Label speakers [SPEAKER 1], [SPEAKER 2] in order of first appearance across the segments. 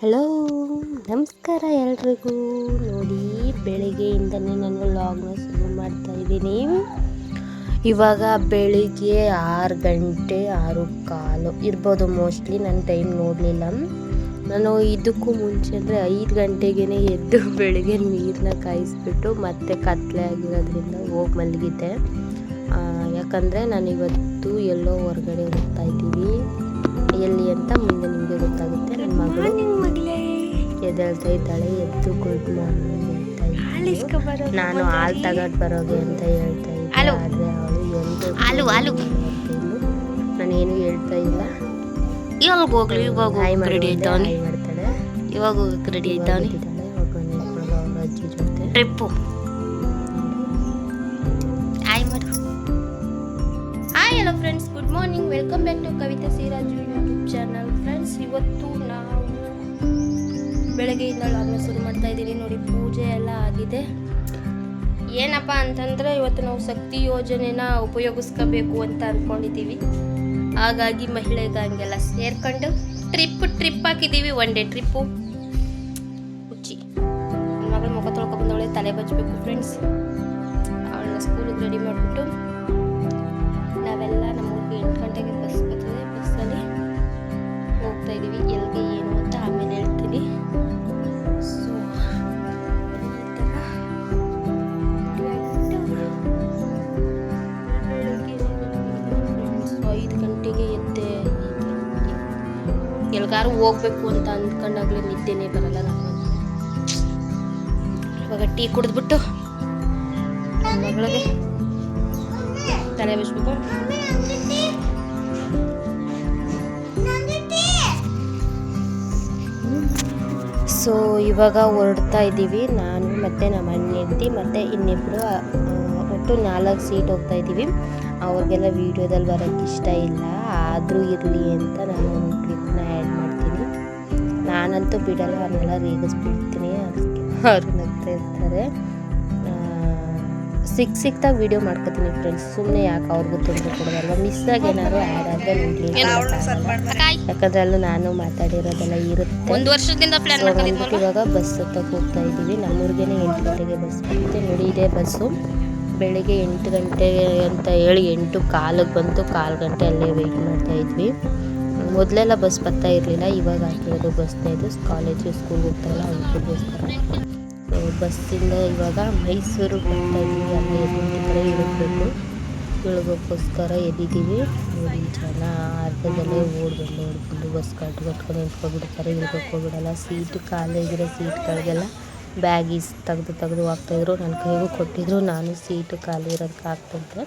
[SPEAKER 1] Hello, ನಮಸ್ಕಾರ ಎಲ್ರಿಗೂ. ನೋಡಿ, ಬೆಳಿಗ್ಗೆಯಿಂದನೇ ನಾನು ವ್ಲಾಗ್ನ ಶುರು ಮಾಡ್ತಾಯಿದ್ದೀನಿ. ಇವಾಗ ಬೆಳಿಗ್ಗೆ 6 ಗಂಟೆ 6:15 ಇರ್ಬೋದು ಮೋಸ್ಟ್ಲಿ. ನಾನು ಟೈಮ್ ನೋಡಲಿಲ್ಲ. ನಾನು ಇದಕ್ಕೂ ಮುಂಚೆ ಅಂದರೆ 5 ಗಂಟೆಗೇ ಎದ್ದು ಬೆಳಿಗ್ಗೆ ನೀರನ್ನ ಕಾಯಿಸ್ಬಿಟ್ಟು ಮತ್ತೆ ಕತ್ಲೆ ಆಗಿರೋದ್ರಿಂದ ಹೋಗಿ ಮಲಗಿದ್ದೆ. ಯಾಕಂದರೆ ನಾನಿವತ್ತು ಎಲ್ಲೋ ಹೊರಗಡೆ ಹೋಗ್ತಾ ಇದ್ದೀವಿ. ಎಲ್ಲಿ ಅಂತ ಮುಂದೆ ನಿಮಗೆ ಗೊತ್ತಾಗುತ್ತೆ. ನನ್ನ ಮಗಳು ಎದ್ದೇಳ್ತಾ ಇದ್ದಾಳೆ. ಎದ್ದು ಗುಡ್ ಮಾರ್ನಿಂಗ್ ಹೇಳ್ತಾ ಇದ್ದಾಳೆ. ನಾನು ಹಾಲು ತಗೊಂಡು ಬರೋಗೆ ಅಂತ ಹೇಳ್ತಾ ಇದ್ದೆ. ಆದರೆ ಅವಳು ನಾನೇನು ಹೇಳ್ತಾ ಇಲ್ಲ.
[SPEAKER 2] ಇವಾಗ ಹೋಗ್ಲಿ, ಇವಾಗ ರೆಡಿ ಆಯ್ತಾವನಿ,
[SPEAKER 1] ಮಾಡ್ತಾಳೆ.
[SPEAKER 2] ಇವಾಗ ಹೋಗಕ್ಕೆ ರೆಡಿ ಆಯ್ತಾವನಿ.
[SPEAKER 1] ಅವ್ರ ಅಜ್ಜಿ ಜೊತೆ
[SPEAKER 2] ಟ್ರಿಪ್ಪು. ಹಾಯ್ ಮಾಡು. Hi hello friends, good morning. Welcome back to Kavitha Siraju YouTube channel. Friends, ಇವತ್ತು ನಾವು ಬೆಳಗ್ಗೆಯಿಂದ ವ್ಲಾಗ್ನ ಶುರು ಮಾಡ್ತಾ ಇದ್ದೀನಿ. ನೋಡಿ, ಪೂಜೆ ಎಲ್ಲ ಆಗಿದೆ. ಏನಪ್ಪ ಅಂತಂದರೆ, ಇವತ್ತು ನಾವು ಶಕ್ತಿ ಯೋಜನೆನ ಉಪಯೋಗಿಸ್ಕೋಬೇಕು ಅಂತ ಅಂದ್ಕೊಂಡಿದ್ದೀವಿ. ಹಾಗಾಗಿ ಮಹಿಳೆಗಂಗೆಲ್ಲ ಸೇರ್ಕೊಂಡು ಟ್ರಿಪ್ ಹಾಕಿದ್ದೀವಿ. 1 ಡೇ ಟ್ರಿಪ್ಪು. ಹುಚ್ಚಿ ನನ್ನ ಮಗಳು ಮುಖ ತೊಳ್ಕೊ ಬಂದವಳೆ, ತಲೆ ಬಚ್ಚಬೇಕು ಫ್ರೆಂಡ್ಸ್. ಅವಳನ್ನ ಸ್ಕೂಲಿಗೆ ರೆಡಿ ಮಾಡಿಬಿಟ್ಟು ನಾವೆಲ್ಲ ನಮ್ಮೂರಿಗೆ 8 ಗಂಟೆಗೆ ಬಸ್ ಬರ್ತದೆ. ಬಸ್ಸಲ್ಲಿ ಹೋಗ್ತಾ ಇದ್ದೀವಿ. ಎಲ್ಲಿಗೆ ಏನು ಅಂತ ಆಮೇಲೆ ಹೇಳ್ತೀನಿ. ಸೊ 5 ಗಂಟೆಗೆ ಎದ್ದೆ. ಎಲ್ಗಾರು ಹೋಗ್ಬೇಕು ಅಂತ ಅಂದ್ಕೊಂಡಾಗಲೇ ನಿದ್ದೆನೇ ಬರಲ್ಲ ನನಗೆ. ಇವಾಗ ಟೀ ಕುಡಿದ್ಬಿಟ್ಟು ಮಗಳಿಗೆ ತಲೆ ಬಸ್ಬೇಕು.
[SPEAKER 1] ಸೊ ಇವಾಗ ಹೊರಡ್ತಾ ಇದ್ದೀವಿ. ನಾನು ಮತ್ತು ನಮ್ಮ ಅಣ್ಣ ಹೆಂಡತಿ ಮತ್ತು ಇನ್ನಿಬ್ಬರು, ಒಟ್ಟು 4 ಸೀಟ್ ಹೋಗ್ತಾ ಇದ್ದೀವಿ. ಅವ್ರಿಗೆಲ್ಲ ವೀಡಿಯೋದಲ್ಲಿ ಬರೋಕ್ಕೆ ಇಷ್ಟ ಇಲ್ಲ, ಆದರೂ ಇರಲಿ ಅಂತ ನಾನು ಒಂದು ಕ್ಲಿಪ್ನ ಆ್ಯಡ್ ಮಾಡ್ತೀನಿ. ನಾನಂತೂ ಬಿಡಲ್ಲ, ಅವ್ರನ್ನೆಲ್ಲ ರೇಗಿಸ್ಬಿಡ್ತೀನಿ. ಅದಕ್ಕೆ ಅವರು ನಗ್ತಾ ಇರ್ತಾರೆ. ಸಿಕ್ತಾಗ ವೀಡಿಯೋ ಮಾಡ್ಕೊತೀನಿ ಫ್ರೆಂಡ್ಸ್. ಸುಮ್ಮನೆ ಯಾಕೆ ಅವ್ರಿಗೂ ತೊಂದರೆ ಕೊಡೋದಲ್ವ. ಮಿಸ್ಸಾಗಿ ಏನಾದ್ರು ಆ್ಯಡ್ ಆದರೆ ನೋಡಲಿ, ಯಾಕಂದರೆ ಅಲ್ಲೂ ನಾನು ಮಾತಾಡಿರೋದೆಲ್ಲ ಇರುತ್ತೆ.
[SPEAKER 2] 1 ವರ್ಷದಿಂದ ಪ್ಲಾನ್ ಮಾಡ್ಕೊಂಡಿದ್ವಿ.
[SPEAKER 1] ಇವಾಗ ಬಸ್ ಹತ್ತಕ್ಕೆ ಹೋಗ್ತಾ ಇದ್ದೀವಿ. ನಮ್ಮೂರಿಗೆ 8 ಗಂಟೆಗೆ ಬಸ್ ಬರುತ್ತೆ. ನೋಡಿ, ಇದೇ ಬಸ್ಸು. ಬೆಳಿಗ್ಗೆ 8 ಗಂಟೆ ಅಂತ ಹೇಳಿ 8:15 ಬಂತು. 1/4 ಗಂಟೆ ಅಲ್ಲೇ ವೆಯ್ಟ್ ಮಾಡ್ತಾ ಇದ್ವಿ. ಮೊದಲೆಲ್ಲ ಬಸ್ ಬರ್ತಾ ಇರಲಿಲ್ಲ, ಇವಾಗ ಹಾಕಿರೋದು ಬಸ್ತಾ ಇದು. ಕಾಲೇಜು ಸ್ಕೂಲ್ಗೆ ಹೋಗ್ತಾರಲ್ಲ ಅವ್ರಿಗೋಸ್ಕರ. ಬಸ್ಸಿಂದ ಇವಾಗ ಮೈಸೂರು ಬರ್ತಾ ಇದ್ದೀವಿ. ಅಲ್ಲೇ ಎದ್ದಿದ್ರೆ ಇಳಿಗೋಕ್ಕೋಸ್ಕರ ಎದ್ದಿದ್ದೀವಿ. ನೋಡಿ, ಜನ ಅರ್ಧದಲ್ಲೇ ಓಡ್ಬಂದು ಬಸ್ ಕಟ್ಕೊಂಡು ನಿಂತ್ಕೊಬಿಡ್ತಾರೆ. ಇಳ್ಕೋಬಿಡಲ್ಲ. ಸೀಟು ಖಾಲಿಯಾಗಿರೋ ಸೀಟ್ಗಳಿಗೆಲ್ಲ ಬ್ಯಾಗೀಸ್ ತೆಗೆದು ಹಾಕ್ತಾಯಿದ್ರು. ನನ್ನ ಕೈಗೂ ಕೊಟ್ಟಿದ್ರು. ನಾನು ಸೀಟು ಖಾಲಿ ಇರೋದಕ್ಕೆ ಹಾಕ್ತಿದ್ದೆ.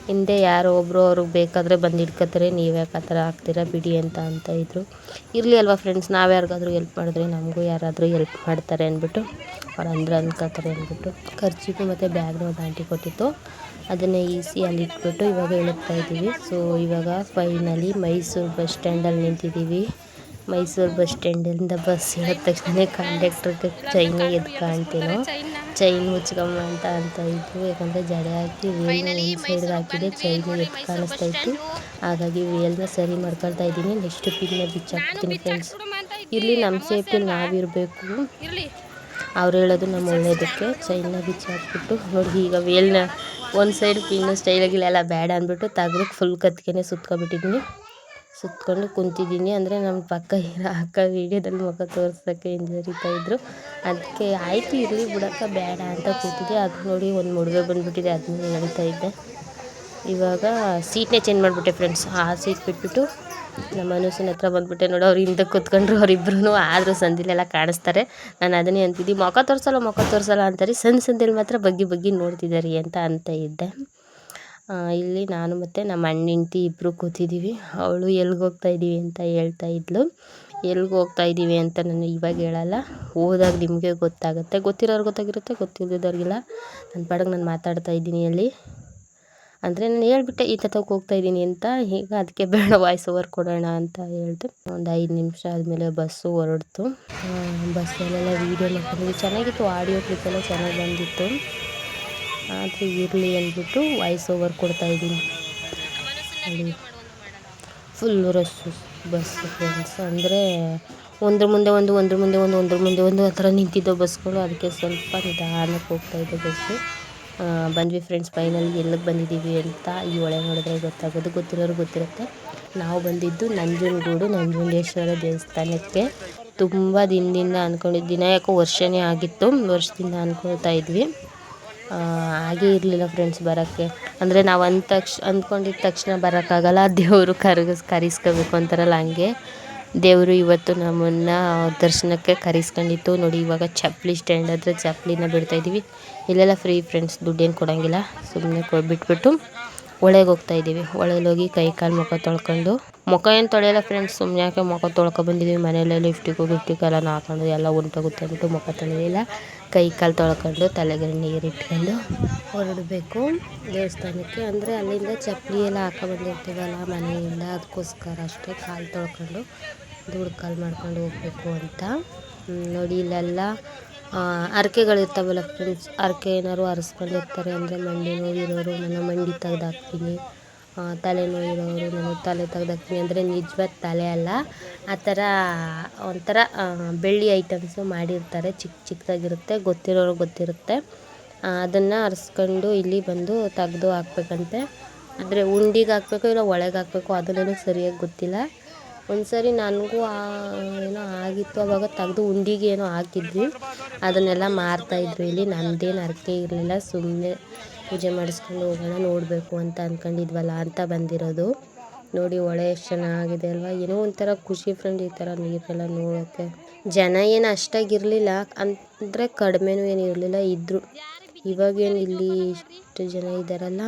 [SPEAKER 1] ಹಿಂದೆ ಯಾರೋ ಒಬ್ಬರು ಅವ್ರಿಗೆ ಬೇಕಾದರೆ ಬಂದು ಹಿಡ್ಕೊತಾರೆ. ನೀವು ಯಾಕೆ ಆ ಥರ ಹಾಕ್ತೀರಾ ಬಿಡಿ ಅಂತ ಇದ್ದರು. ಇರಲಿ ಅಲ್ವಾ ಫ್ರೆಂಡ್ಸ್, ನಾವು ಯಾರಿಗಾದ್ರೂ ಹೆಲ್ಪ್ ಮಾಡಿದ್ರೆ ನಮಗೂ ಯಾರಾದರೂ ಹೆಲ್ಪ್ ಮಾಡ್ತಾರೆ ಅಂದ್ಬಿಟ್ಟು ಅವ್ರು ಅನ್ಕೋತಾರೆ ಅಂದ್ಬಿಟ್ಟು ಖರ್ಚಿಗೂ ಮತ್ತು ಬ್ಯಾಗ್ನ ಒಂದು ಆಂಟಿ ಕೊಟ್ಟಿತ್ತು. ಅದನ್ನೇ ಅಲ್ಲಿ ಇಟ್ಬಿಟ್ಟು ಇವಾಗ ಇಳುತ್ತಾ ಇದ್ದೀವಿ. ಸೊ ಇವಾಗ ಫೈನಲಿ ಮೈಸೂರು ಬಸ್ ಸ್ಟ್ಯಾಂಡಲ್ಲಿ ನಿಂತಿದ್ದೀವಿ. ಮೈಸೂರು ಬಸ್ ಸ್ಟ್ಯಾಂಡಿಂದ ಬಸ್ ಇಳಿದ ತಕ್ಷಣ ಕಂಡಕ್ಟ್ರಿಗೆ ಚೈನ್ ಎದ್ದು ಕಾಣ್ತೇನೋ, ಚೈನ್ ಮುಚ್ಕಮ್ಮ ಅಂತ ಇತ್ತು. ಯಾಕಂದರೆ ಜಡೆ ಹಾಕಿ ವೇಲ್ನ ಒಂದು ಸೈಡ್ಗೆ ಹಾಕಿದೆ, ಚೈನ್ ಎದ್ದು ಕಾಣಿಸ್ತಾ ಇತ್ತು. ಹಾಗಾಗಿ ವೇಲ್ನ ಸರಿ ಮಾಡ್ಕೊಳ್ತಾ ಇದ್ದೀನಿ. ನೆಕ್ಸ್ಟ್ ಪಿನ್ನ ಬಿಚ್ಚಾಕ್ತೀನಿ ಫ್ರೆಂಡ್ಸ್. ಇಲ್ಲಿ ನಮ್ಮ ಸೇಫ್ಟಿ ನಾವಿರಬೇಕು. ಅವ್ರು ಹೇಳೋದು ನಮ್ಮ ಒಳ್ಳೇದಕ್ಕೆ. ಚೈನ್ನ ಬಿಚ್ಚಾಕ್ಬಿಟ್ಟು ನೋಡಿ, ಈಗ ವೇಲ್ನ ಒಂದು ಸೈಡ್ ಪಿನ್ನು ಸ್ಟೈಲಾಗಿಲ್ಲ ಬೇಡ ಅಂದ್ಬಿಟ್ಟು ತೆಗೆದು ಫುಲ್ ಕತ್ತಿಗೆನೇ ಸುತ್ಕೊಂಡು ಕುಂತಿದ್ದೀನಿ. ಅಂದರೆ ನಮ್ಮ ಪಕ್ಕ ಇರೋ ಅಕ್ಕ ವೀಡಿಯೋದಲ್ಲಿ ಮುಖ ತೋರಿಸೋಕ್ಕೆ ಹಿಂಜರಿತಾಯಿದ್ರು. ಅದಕ್ಕೆ ಆಯಿತು ಇರಲಿ ಬಿಡೋಕ್ಕ ಬೇಡ ಅಂತ ಕೂತಿದ್ದೆ. ಅದು ನೋಡಿ ಒಂದು ಮೊಡವೆ ಬಂದುಬಿಟ್ಟಿದೆ, ಅದನ್ನೇ ಹೇಳ್ತಾ ಇದ್ದೆ. ಇವಾಗ ಸೀಟ್ನೇ ಚೇಂಜ್ ಮಾಡಿಬಿಟ್ಟೆ ಫ್ರೆಂಡ್ಸ್. ಆ ಸೀಟ್ ಬಿಟ್ಬಿಟ್ಟು ನಮ್ಮ ಮನುಷ್ಯನ ಹತ್ರ ಬಂದುಬಿಟ್ಟೆ. ನೋಡಿ, ಅವ್ರು ಹಿಂದೆ ಕೂತ್ಕೊಂಡ್ರು. ಅವರಿಬ್ಬರೂ ಆದರೂ ಸಂದಿಲೆಲ್ಲ ಕಾಣಿಸ್ತಾರೆ. ನಾನು ಅದನ್ನೇ ಅಂತಿದ್ದೆ, ಮುಖ ತೋರಿಸಲ್ಲ ಅಂತಾರೆ. ಸಂದೇಲಿ ಮಾತ್ರ ಬಗ್ಗಿ ನೋಡ್ತಿದ್ದಾರೆ ಅಂತ ಇದ್ದೆ. ಇಲ್ಲಿ ನಾನು ಮತ್ತು ನಮ್ಮ ಅಣ್ಣ ಹೆಂಡ್ತಿ ಇಬ್ಬರು ಕೂತಿದ್ದೀವಿ. ಅವಳು ಎಲ್ಲಿಗೆ ಹೋಗ್ತಾ ಇದ್ದೀವಿ ಅಂತ ಹೇಳ್ತಾ ಇದ್ಲು. ಎಲ್ಲಿಗೆ ಹೋಗ್ತಾ ಇದ್ದೀವಿ ಅಂತ ನಾನು ಇವಾಗ ಹೇಳಲ್ಲ, ಹೋದಾಗ ನಿಮಗೆ ಗೊತ್ತಾಗುತ್ತೆ. ಗೊತ್ತಿರೋರು ಗೊತ್ತಾಗಿರುತ್ತೆ, ಗೊತ್ತಿಲ್ಲದವ್ರಿಗಿಲ್ಲ. ನನ್ನ ಪಾಡಿಗೆ ನಾನು ಮಾತಾಡ್ತಾ ಇದ್ದೀನಿ ಅಲ್ಲಿ. ಅಂದರೆ ನಾನು ಹೇಳ್ಬಿಟ್ಟೆ ಈ ಥರಕ್ಕೆ ಹೋಗ್ತಾ ಇದ್ದೀನಿ ಅಂತ. ಈಗ ಅದಕ್ಕೆ ಬೇಡ ವಾಯ್ಸ್ ಓವರ್ ಕೊಡೋಣ ಅಂತ ಹೇಳ್ದು ಒಂದು 5 ನಿಮಿಷ ಆದಮೇಲೆ ಬಸ್ಸು ಹೊರಡ್ತು. ಬಸ್ಸಲ್ಲೆಲ್ಲ ವೀಡಿಯೋ ಮಾಡ್ಕೊಂಡಿದ್ವಿ. ಚೆನ್ನಾಗಿತ್ತು, ಆಡಿಯೋ ಕ್ಲಿಪ್ಪೆಲ್ಲ ಚೆನ್ನಾಗಿ ಬಂದಿತ್ತು. ಆದರೆ ಇರಲಿ ಅಂದ್ಬಿಟ್ಟು ವಾಯ್ಸ್ ಓವರ್ ಕೊಡ್ತಾಯಿದ್ದೀನಿ. ಅಲ್ಲಿ ಫುಲ್ಲು ರಶ್ಶು ಬಸ್ಸು ಫ್ರೆಂಡ್ಸ್. ಅಂದರೆ ಒಂದ್ರ ಮುಂದೆ ಒಂದು ಆ ಥರ ನಿಂತಿದ್ದೋ ಬಸ್ಗಳು. ಅದಕ್ಕೆ ಸ್ವಲ್ಪ ನಿಧಾನಕ್ಕೆ ಹೋಗ್ತಾಯಿದ್ದೆ ಬಸ್ಸು. ಬಂದ್ವಿ ಫ್ರೆಂಡ್ಸ್ ಫೈನಲಿ ಎಲ್ಲಿಗೆ ಬಂದಿದ್ದೀವಿ ಅಂತ ಈ ಹೊಳೆ ನೋಡಿದ್ರೆ ಗೊತ್ತಾಗೋದು. ಗೊತ್ತಿರೋರು ಗೊತ್ತಿರುತ್ತೆ. ನಾವು ಬಂದಿದ್ದು ನಂಜುಂಡೇಶ್ವರ ದೇವಸ್ಥಾನಕ್ಕೆ. ತುಂಬ ದಿನದಿಂದ ಅಂದ್ಕೊಂಡಿದ್ದು, ಯಾಕೋ ವರ್ಷನೇ ಆಗಿತ್ತು, ವರ್ಷದಿಂದ ಅಂದ್ಕೊಳ್ತಾ ಇದ್ವಿ. ಹಾಗೇ ಇರಲಿಲ್ಲ ಫ್ರೆಂಡ್ಸ್ ಬರೋಕ್ಕೆ. ಅಂದರೆ ನಾವು ಅಂದ್ಕೊಂಡಿದ್ದ ತಕ್ಷಣ ಬರೋಕ್ಕಾಗಲ್ಲ, ದೇವರು ಕರೆಸ್ಕೋಬೇಕು ಅಂತಾರಲ್ಲ, ಹಂಗೆ ದೇವರು ಇವತ್ತು ನಮ್ಮನ್ನು ದರ್ಶನಕ್ಕೆ ಕರೆಸ್ಕೊಂಡಿತ್ತು ನೋಡಿ. ಇವಾಗ ಚಪ್ಪಲಿ ಸ್ಟ್ಯಾಂಡ್ ಹತ್ರ ಚಪ್ಪಲಿನ ಬಿಡ್ತಾಯಿದ್ದೀವಿ. ಇಲ್ಲೆಲ್ಲ ಫ್ರೀ ಫ್ರೆಂಡ್ಸ್, ದುಡ್ಡೇನು ಕೊಡೋಂಗಿಲ್ಲ, ಸುಮ್ಮನೆ ಬಿಟ್ಬಿಟ್ಟು ಹೊಳೆಗೆ ಹೋಗ್ತಾಯಿದ್ದೀವಿ. ಹೊಳೆಗೆ ಹೋಗಿ ಕೈ ಕಾಲು ಮುಖ ತೊಳ್ಕೊಂಡು, ಮುಖ ಏನು ತೊಳೆಯಲ್ಲ ಫ್ರೆಂಡ್ಸ್, ಸುಮ್ಮನೆ ಯಾಕೆ ಮುಖ ತೊಳ್ಕೊಬಂದಿದ್ದೀವಿ. ಮನೆಯಲ್ಲೇ ಲಿಫ್ಟಿಗೆಲ್ಲ ಹಾಕೊಂಡು ಎಲ್ಲ ಹೊಂಟೋಗುತ್ತೆ ಅಂದ್ಬಿಟ್ಟು ಮುಖ ತೊಳೆಯಿಲ್ಲ. ಕೈ ಕಾಲು ತೊಳ್ಕೊಂಡು ತಲೆಗೆ ನೀರಿಟ್ಕೊಂಡು ಹೊರಡಬೇಕು ದೇವಸ್ಥಾನಕ್ಕೆ. ಅಂದರೆ ಅಲ್ಲಿಂದ ಚಪ್ಪಲಿ ಎಲ್ಲ ಹಾಕೊಬಂದಿರ್ತೀವಲ್ಲ ಮನೆಯಿಂದ, ಅದಕ್ಕೋಸ್ಕರ ಅಷ್ಟೇ ಕಾಲು ತೊಳ್ಕೊಂಡು ಧೂಳು ಕಾಲು ಮಾಡ್ಕೊಂಡು ಹೋಗಬೇಕು ಅಂತ. ನೋಡಿ ಇಲ್ಲೆಲ್ಲ ಅರಕೆಗಳಿರ್ತಾವಲ್ಲ ಫ್ರೆಂಡ್ಸ್, ಅರಕೆ ಏನಾದ್ರು ಹರಿಸ್ಕೊಂಡಿರ್ತಾರೆ ಅಂದರೆ ಮಂಡಿ ನೋವಿರೋರು ನಾನು ಮಂಡಿ ತೆಗ್ದಾಕ್ತೀನಿ, ತಲೆ ನೋವಿರೋರು ನಾನು ತಲೆ ತೆಗ್ದಾಕ್ತೀನಿ. ಅಂದರೆ ನಿಜವಾದ ತಲೆ ಅಲ್ಲ, ಆ ಥರ ಒಂಥರ ಬೆಳ್ಳಿ ಐಟಮ್ಸು ಮಾಡಿರ್ತಾರೆ, ಚಿಕ್ಕದಾಗಿರುತ್ತೆ, ಗೊತ್ತಿರೋರು ಗೊತ್ತಿರುತ್ತೆ. ಅದನ್ನು ಹರಿಸ್ಕೊಂಡು ಇಲ್ಲಿ ಬಂದು ತೆಗ್ದು ಹಾಕ್ಬೇಕಂತೆ. ಅಂದರೆ ಉಂಡಿಗೆ ಹಾಕ್ಬೇಕು ಇಲ್ಲ ಒಳಗೆ ಹಾಕ್ಬೇಕು, ಅದು ನನಗೆ ಸರಿಯಾಗಿ ಗೊತ್ತಿಲ್ಲ. ಒಂದು ಸರಿ ನನಗೂ ಏನೋ ಆಗಿತ್ತು, ಆವಾಗ ತೆಗ್ದು ಉಂಡಿಗೆ ಏನೋ ಹಾಕಿದ್ವಿ, ಅದನ್ನೆಲ್ಲ ಮಾರ್ತಾಯಿದ್ರು ಇಲ್ಲಿ. ನಮ್ಮದೇನು ಅರಕೆ ಇರಲಿಲ್ಲ, ಸುಮ್ಮನೆ ಪೂಜೆ ಮಾಡಿಸ್ಕೊಂಡು ಹೋಗೋಣ ನೋಡಬೇಕು ಅಂತ ಅಂದ್ಕೊಂಡಿದ್ವಲ್ಲ ಅಂತ ಬಂದಿರೋದು. ನೋಡಿ ಹೊಳೆ ಎಷ್ಟು ಚೆನ್ನಾಗಿದೆ ಅಲ್ವಾ, ಏನೋ ಒಂಥರ ಖುಷಿ ಫ್ರೆಂಡ್ ಈ ಥರ ನೀರೆಲ್ಲ ನೋಡೋಕ್ಕೆ. ಜನ ಏನು ಅಷ್ಟಾಗಿರಲಿಲ್ಲ, ಅಂದರೆ ಕಡಿಮೆನೂ ಏನು ಇರಲಿಲ್ಲ, ಇದ್ದರು. ಇವಾಗೇನು ಇಲ್ಲಿ ಇಷ್ಟು ಜನ ಇದ್ದಾರಲ್ಲ,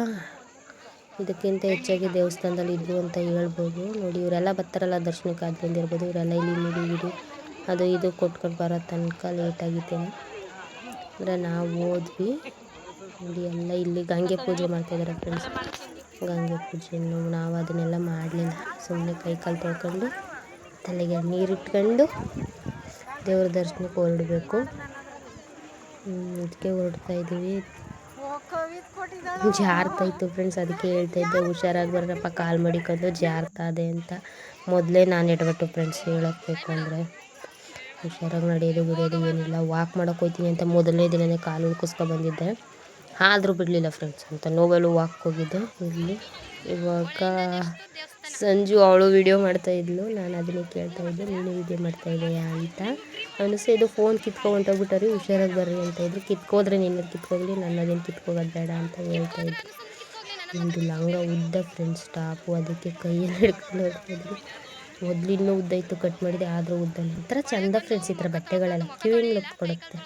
[SPEAKER 1] ಇದಕ್ಕಿಂತ ಹೆಚ್ಚಾಗಿ ದೇವಸ್ಥಾನದಲ್ಲಿ ಇದ್ದರು ಅಂತ ಹೇಳ್ಬೋದು. ನೋಡಿ ಇವರೆಲ್ಲ ಬರ್ತಾರಲ್ಲ ದರ್ಶನಕ್ಕೆ, ಅದರಿಂದ ಇರ್ಬೋದು. ಇವರೆಲ್ಲ ಇಲ್ಲಿ ಮುಡಿ ಅದು ಇದು ಕೊಟ್ಕೊಂಡು ಬರೋ ತನಕ ಲೇಟಾಗಿತ್ತೇನೆ. ಅಂದರೆ ನಾವು ಹೋದ್ವಿ ನೋಡಿ, ಎಲ್ಲ ಇಲ್ಲಿ ಗಂಗೆ ಪೂಜೆ ಮಾಡ್ತಾಯಿದ್ದಾರೆ ಫ್ರೆಂಡ್ಸ್. ಗಂಗೆ ಪೂಜೆಯನ್ನು ನಾವು ಅದನ್ನೆಲ್ಲ ಮಾಡಲಿಲ್ಲ, ಸುಮ್ಮನೆ ಕೈ ಕಾಲು ತೊಳ್ಕೊಂಡು ತಲೆಗೆ ನೀರಿಟ್ಕೊಂಡು ದೇವ್ರ ದರ್ಶನಕ್ಕೆ ಹೊರಡಬೇಕು. ಇದಕ್ಕೆ ಹೊರಡ್ತಾಯಿದ್ದೀವಿ. ಜಾರ್ತಾಯಿತ್ತು ಫ್ರೆಂಡ್ಸ್, ಅದಕ್ಕೆ ಹೇಳ್ತಾಯಿದ್ದೆ ಹುಷಾರಾಗಿ ಬರ್ರಪ್ಪ, ಕಾಲು ಮಡಿಕೊಂಡು ಜಾರ್ತಾದೆ ಅಂತ. ಮೊದಲೇ ನಾನು ಎಡವಟ್ಟು ಫ್ರೆಂಡ್ಸ್, ಹೇಳಬೇಕು ಅಂದರೆ ಹುಷಾರಾಗಿ ನಡೆಯೋದು ಬಿಡೋದು ಏನಿಲ್ಲ. ವಾಕ್ ಮಾಡೋಕೆ ಹೋಗ್ತೀನಿ ಅಂತ ಮೊದಲನೇ ದಿನವೇ ಕಾಲು ಉಳ್ಕಿಸ್ಕೊ ಬಂದಿದ್ದೆ, ಆದರೂ ಬಿಡಲಿಲ್ಲ ಫ್ರೆಂಡ್ಸ್ ಅಂತ ನೋವೆಲ್ಲೂ ವಾಕ್ ಹೋಗಿದ್ದೆ. ಇಲ್ಲಿ ಇವಾಗ ಸಂಜು ಅವಳು ವೀಡಿಯೋ ಮಾಡ್ತಾಯಿದ್ಲು, ನಾನು ಅದನ್ನೇ ಕೇಳ್ತಾಯಿದ್ದೆ, ನೀನು ವೀಡಿಯೋ ಮಾಡ್ತಾಯಿದ್ದೀಯಾ ಅಂತ. ಅನಿಸೆ ಇದು ಫೋನ್ ಕಿತ್ಕೊಂಡೋಗ್ಬಿಟ್ಟಾರಿ, ಹುಷಾರಾಗಿ ಬರ್ರಿ ಅಂತ ಇದ್ರು. ಕಿತ್ಕೋದ್ರೆ ನಿನ್ನ ಕಿತ್ಕೋಗ್ಲಿ, ನನ್ನದೇನು ಕಿತ್ಕೋಗೋದು ಬೇಡ ಅಂತ ಹೇಳ್ತಾಯಿದ್ರು. ಒಂದು ಲಂಗ ಉದ್ದ ಫ್ರೆಂಡ್ಸ್ ಟಾಪು, ಅದಕ್ಕೆ ಕೈಯಲ್ಲಿ ಹಿಡ್ಕೊಂಡು ಹೋಗ್ತಾಯಿದ್ರು. ಮೊದಲು ಇನ್ನೂ ಉದ್ದ ಇತ್ತು, ಕಟ್ ಮಾಡಿದೆ, ಆದರೂ ಉದ್ದ. ಒಂಥರ ಚಂದ ಫ್ರೆಂಡ್ಸ್ ಈ ಥರ ಬಟ್ಟೆಗಳೆಲ್ಲ, ಕಿವಿಗೆ ಲುಕ್ ಕೊಡುತ್ತೆ,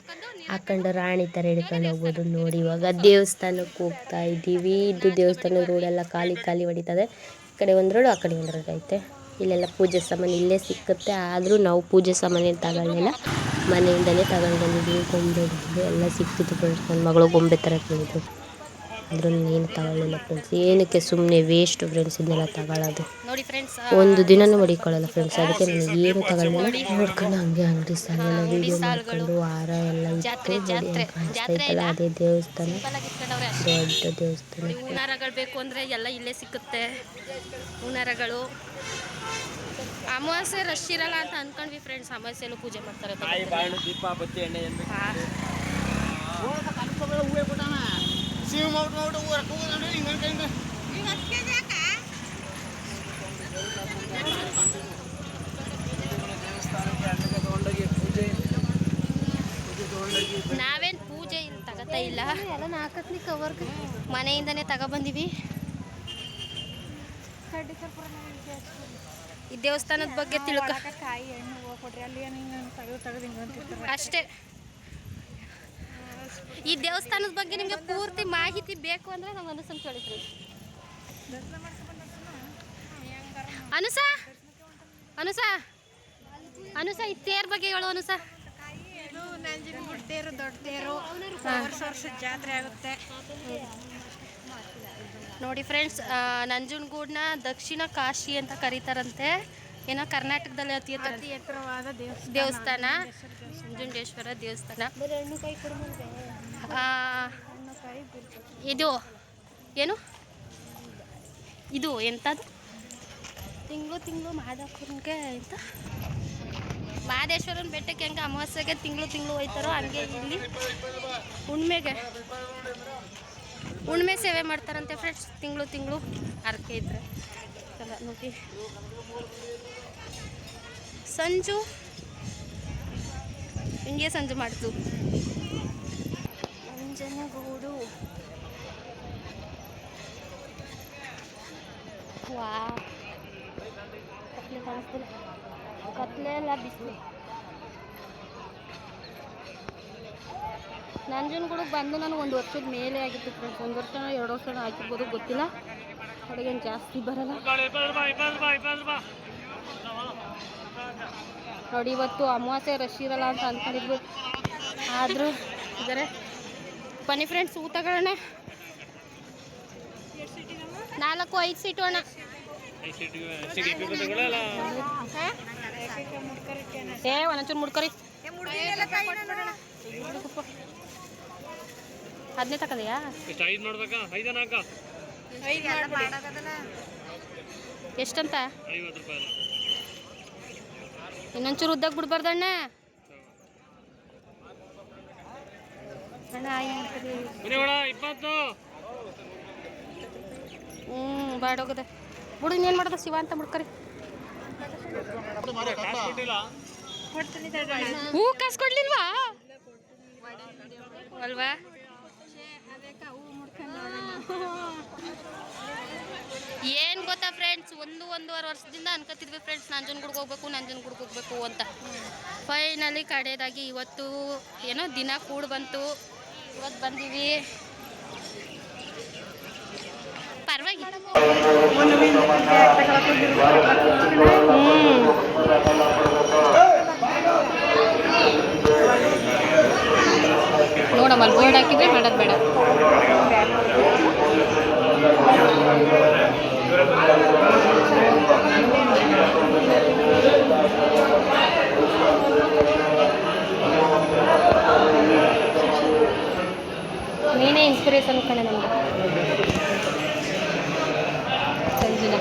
[SPEAKER 1] ಹಾಕೊಂಡು ರಾಣಿ ಥರ ಹಿಡ್ಕೊಂಡು ಹೋಗ್ಬೋದು. ನೋಡಿ ಇವಾಗ ದೇವಸ್ಥಾನಕ್ಕೆ ಹೋಗ್ತಾ ಇದ್ದೀವಿ. ಇದು ದೇವಸ್ಥಾನದ ರೋಡೆಲ್ಲ ಖಾಲಿ ಹೊಡಿತದೆ. ಈ ಕಡೆ ಒಂದು ರೋಡು, ಆ ಕಡೆ ಒಂದು ರೋಡ್ ಐತೆ. ಇಲ್ಲೆಲ್ಲ ಪೂಜೆ ಸಾಮಾನು ಇಲ್ಲೇ ಸಿಕ್ಕುತ್ತೆ, ಆದರೂ ನಾವು ಪೂಜೆ ಸಾಮಾನೇನು ತಗೊಳ್ಳಿಲ್ಲ, ಮನೆಯಿಂದಲೇ ತಗೊಂಡು ಬಂದಿದ್ವಿ. ಗೊಂಬೆ ಎಲ್ಲ ಸಿಕ್ತಿತ್ತು ಫ್ರೆಂಡ್ಸ್. ನನ್ನ ಮಗಳು ಗೊಂಬೆ ಥರ ಕೇಳಿದ್ರು, ಅದ್ರಲ್ಲಿ ಏನು ತಗೊಳ್ಳಿಲ್ಲ ಫ್ರೆಂಡ್ಸ್. ಏನಕ್ಕೆ ಸುಮ್ಮನೆ ವೇಸ್ಟು ಫ್ರೆಂಡ್ಸ್ ಇದನ್ನೆಲ್ಲ ತಗೊಳ್ಳೋದು, ಒಂದು ದಿನನೂ ಮಡಿಕೊಳ್ಳಲ್ಲ ಫ್ರೆಂಡ್ಸ್. ಅದಕ್ಕೆ ನನಗೆ ಏನು ತಗೊಳ್ಳಿಲ್ಲ. ನೋಡ್ಕೊಂಡು ಹಂಗೆ ಅಂಗಡಿ ಸಾಲೆಲ್ಲ ವೀಡಿಯೋ ಮಾಡ್ಕೊಂಡು ಹಾರ ಎಲ್ಲ ಇತ್ತು. ನೋಡಿ ಕಾಣಿಸ್ತಾ ಇತ್ತಲ್ಲ, ಅದೇ ದೇವಸ್ಥಾನ, ದೊಡ್ಡ ದೇವಸ್ಥಾನ.
[SPEAKER 2] ಹೂನಾರಗಳು ಬೇಕು ಅಂದರೆ ಎಲ್ಲ ಇಲ್ಲೇ ಸಿಕ್ಕುತ್ತೆ. ಹೂನಾರಗಳು ಅಮಾವಾಸ್ಯೆ ರಶ್ ಇರಲ್ಲ ಅಂತ ಅಂದ್ಕೊಂಡ್ವಿ ಫ್ರೆಂಡ್ಸ್, ಅಮಾವಾಸ್ಯೆಲ್ಲೂ ಪೂಜೆ ಮಾಡ್ತಾರೆ. ನಾವೇನು ಪೂಜೆ ಇಲ್ಲಿ ತಗೋತಾ ಇಲ್ಲ, ಮನೆಯಿಂದನೇ ತಗೊಬಂದಿವಿ. ಈ ದೇವಸ್ಥಾನದ ಬಗ್ಗೆ ತಿಳ್ಕ ಅಷ್ಟೇ. ಈ ದೇವಸ್ಥಾನದ ಬಗ್ಗೆ ನಿಮಗೆ ಪೂರ್ತಿ ಮಾಹಿತಿ ಬೇಕು ಅಂದರೆ ನಾವು ಅನುಸನ್ ಕೇಳಿದ್ರಿ. ಅನುಸ ಈ ತೇರ್ ಬಗ್ಗೆ ಹೇಳು ಅನುಸ.
[SPEAKER 3] ಇದು ನಂಜನಗೂಡು ತೇರು, ದೊಡ್ಡ ತೇರು, ವರ್ಷ ಜಾತ್ರೆ ಆಗುತ್ತೆ
[SPEAKER 2] ನೋಡಿ ಫ್ರೆಂಡ್ಸ್. ನಂಜನಗೂಡನ್ನ ದಕ್ಷಿಣ ಕಾಶಿ ಅಂತ ಕರೀತಾರಂತೆ. ಏನೋ ಕರ್ನಾಟಕದಲ್ಲಿ ಅತಿ
[SPEAKER 3] ಎತ್ತರವಾದ
[SPEAKER 2] ದೇವಸ್ಥಾನ ನಂಜುಂಡೇಶ್ವರ ದೇವಸ್ಥಾನ. ಇದು ಏನು, ಇದು ಎಂಥದ್ದು, ತಿಂಗಳು ಮಾದಪ್ಪನಿಗೆ ಅಂತ ಮಹದೇಶ್ವರನ ಬೆಟ್ಟಕ್ಕೆ ಹೆಂಗೆ ಅಮಾವಾಸ್ಯೆಗೆ ತಿಂಗಳು ಹೋಯ್ತಾರೋ ಹಂಗೆ ಇಲ್ಲಿ ಹುಣ್ಮೆಗೆ ಹುಣ್ಮೆ ಸೇವೆ ಮಾಡ್ತಾರಂತೆ ಫ್ರೆಂಡ್ಸ್. ತಿಂಗಳು ಹರಕೆ ಇದ್ರೆ ಎಲ್ಲ ನೋಡಿ. ಸಂಜು ಹಿಂಗೆ ಸಂಜು ಮಾಡ್ತು. ನಂಜನಗೂಡು ವಾ ಕತ್ಲೆ ಕಾಣಿಸ್ತಿಲ್ಲ, ಕತ್ಲೆ ಎಲ್ಲ ಬಿಸಿಲು. ನಂಜನಗೂಡಿಗೆ ಬಂದು ನನಗೆ 1 ವರ್ಷದ ಮೇಲೆ ಆಗಿತ್ತು ಫ್ರೆಂಡ್ಸ್. 1 ವರ್ಷ 2 ವರ್ಷ ಆಗಿರ್ಬೋದು ಗೊತ್ತಿಲ್ಲ. ಅಡುಗೇನು ಜಾಸ್ತಿ ಬರಲ್ಲ ನೋಡಿ. ಇವತ್ತು ಅಮಾವಾಸ್ಯೆ ರಶ್ ಇರಲ್ಲ ಅಂತ ಅಂದ್ಕೊಂಡಿದ್ವಿ, ಆದರೂ ಇದ್ದಾರೆ. ಬನ್ನಿ ಫ್ರೆಂಡ್ಸ್ ಊಟ ತಗೊಳ್ಳೋಣ. 4-5 ಸೀಟು ಅಣ್ಣ. ಒಂಚೂರು ಮುಡ್ಕರಿ. 15 ತಕದೆಯಾ? ಎಷ್ಟಂತ? ಇನ್ನೊಂಚೂರು ಉದ್ದಾಗಿ ಬಿಡ್ಬಾರ್ದಣ್ಣ. ಬಾಡೋಗದ ಬಿಡು. ಇನ್ನೇನು ಮಾಡೋದು ಶಿವ ಅಂತ ಮುಡ್ಕರಿ. ಹೂ ಕಾಸು ಕೊಡ್ಲಿಲ್ವಾ ಅಲ್ವಾ? ಏನು ಗೊತ್ತಾ ಫ್ರೆಂಡ್ಸ್, 1-1.5 ವರ್ಷದಿಂದ ಅನ್ಕೋತಿದ್ವಿ ಫ್ರೆಂಡ್ಸ್ ನಂಜನಗೂಡಿಗೆ ಹೋಗ್ಬೇಕು ಅಂತ. ಫೈನಲಿ ಕಡೆಯದಾಗಿ ಇವತ್ತು ಏನೋ ದಿನ ಕೂಡ ಬಂತು. ಇವತ್ತು ಬಂದೀವಿ. ಪರವಾಗಿಲ್ಲ. ನೋಡಮ್ಮ ಬೋರ್ಡ್ ಹಾಕಿದ್ರೆ ಮಾಡೋದು ಬೇಡ. ನೀನೇ ಇನ್ಸ್ಪಿರೇಷನ್ ಕಣೆ ನಮಗೆ ಸಂಜುನ.